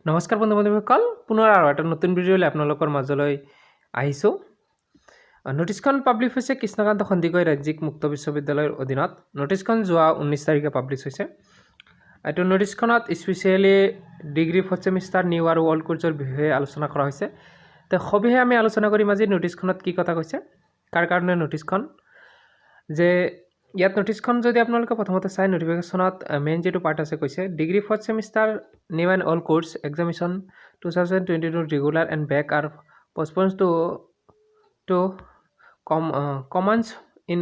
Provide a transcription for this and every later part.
নমস্কাৰ বন্ধু বান্ধৱীসকল পুনৰ আৰু এটা নতুন ভিডিঅ'লৈ আপোনালোকৰ মাজলৈ আহিছোঁ নোটিছখন পাব্লিছ হৈছে কৃষ্ণকান্ত সন্দিকৈ ৰাজ্যিক মুক্ত বিশ্ববিদ্যালয়ৰ অধীনত নোটিছখন যোৱা 19 তাৰিখে পাব্লিছ হৈছে এইটো নোটিছখনত specially degree 4th semester new আৰু অল্ড কোৰ্ছৰ বিষয়ে আলোচনা কৰা হৈছে তে সবিহে আমি আলোচনা কৰিম আজি নোটিছখনত কি কথা কৈছে কাৰ কাৰণে নোটিছখন যে ইয়াত নোটিছখন যদি আপোনালোকে প্ৰথমতে চাই নোটিফিকেশ্যনত মেইন যেটো পাৰ্ট আছে কৈছে degree 4th semester new and all course examination 2022 regular and back are postponed to commence in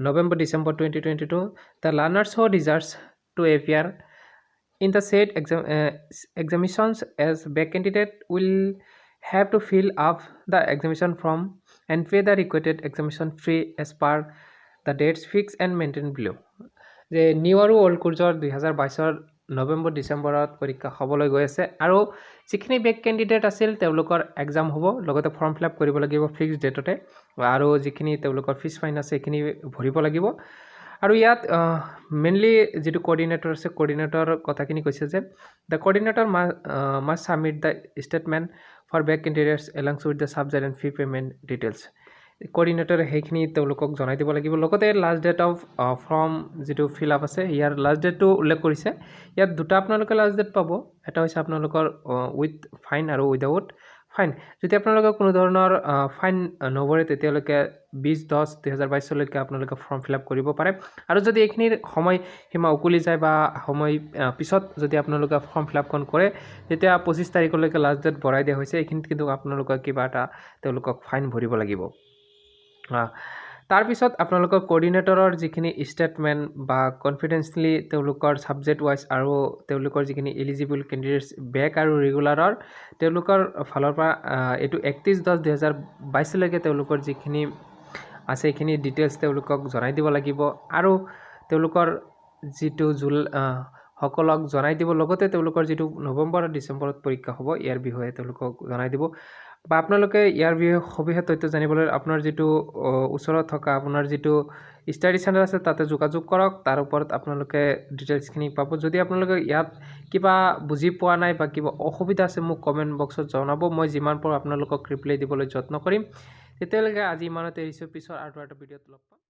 November December 2022 the learners who desires to appear in the said examinations as back candidate will have to fill up the examination form and pay the required examination fee as per the dates fixed and maintained below যে new আৰু old কোৰ্ছৰ 2022 November ডিসেম্বৰত পৰীক্ষা হ'বলৈ গৈ আছে আৰু যিখিনি back candidate আছিল তেওঁলোকৰ এক্সাম হ'ব লগতে ফৰ্ম ফিল আপ কৰিব লাগিব ফিক্স ডেটতে আৰু যিখিনি তেওঁলোকৰ ফিস ফাইন আছে এইখিনি ভৰিব লাগিব আৰু ইয়াত মেইনলি যেটো কোঅৰ্ডিনেটৰ আছে কোঅৰ্ডিনেটৰ কথাখিনি কৈছে যে the coordinator must submit the statement for back candidates along with the subject and fee payment details coordinator হেখিনি তেওঁলোকক জনাই দিব লাগিব লগতে লাষ্ট ডেট অফ ফৰ্ম যেটো ফিল আপ আছে ইয়াৰ লাষ্ট ডেটটো উল্লেখ কৰিছে ইয়াত দুটা আপোনালোকে লাষ্ট ডেট পাব এটা হৈছে আপোনালোকৰ উইথ ফাইন আৰু উইদাউট ফাইন যদি আপোনালোকৰ কোনো ধৰণৰ ফাইন নভৰে তেতিয়ালৈকে 20/10/2022 লৈকে আপোনালোকে ফৰ্ম ফিল আপ কৰিব পাৰে আৰু যদি এইখিনিৰ সময় সীমা উকলি যায় বা সময় পিছত যদি আপোনালোকে ফৰ্ম ফিল আপ কৰে তেতিয়া 25 তাৰিখলৈকে লাষ্ট ডেট বঢ়াই দিয়া হৈছে এইখিনিত কিন্তু আপোনালোকে কিবা এটা তেওঁলোকক ফাইন ভৰিব লাগিব তাৰ পিছত আপোনালোকৰ কোঅৰ্ডিনেটৰৰ যিখিনি ষ্টেটমেন্ট বা কনফিডেন্সলি তেওঁলোকৰ সাবজেক্ট ওয়াইজ আৰু তেওঁলোকৰ যিখিনি এলিজিবল ক্যান্ডিডেটস বেক আৰু ৰেগুলাৰৰ তেওঁলোকৰ ফালৰ পৰা এটো 31/10/2022 লৈকে তেওঁলোকৰ যিখিনি আছে এইখিনি ডিটেইলছ তেওঁলোকক জনাই দিব লাগিব আৰু তেওঁলোকৰ যিটো সকলক জনাই দিব লগতে তেওঁলোকৰ যিটো নৱেম্বৰ আৰু ডিসেম্বৰত পৰীক্ষা হ'ব ইয়াৰ বিষয়ে তেওঁলোকক জনাই দিব বা আপোনালোকে ইয়াৰ বিষয়ে সবিশেষ তথ্য জানিবলৈ আপোনাৰ যেটো ওচৰত থকা আপোনাৰ যেটো ষ্টাডি চেণ্টাৰ আছে তাতে যোগাযোগ কৰক তাৰ ওপৰত আপোনালোকে ডিটেইলছখিনি পাব যদি আপোনালোকে ইয়াত কিবা বুজি পোৱা নাই বা কিবা অসুবিধা আছে মোক কমেন্ট বক্সত জনাব মই যিমান পাৰো আপোনালোকক ৰিপ্লাই দিবলৈ যত্ন কৰিম তেতিয়ালৈকে আজি ইমানতে এৰিছো পিছৰ আৰু এটা ভিডিঅ'ত লগ পাম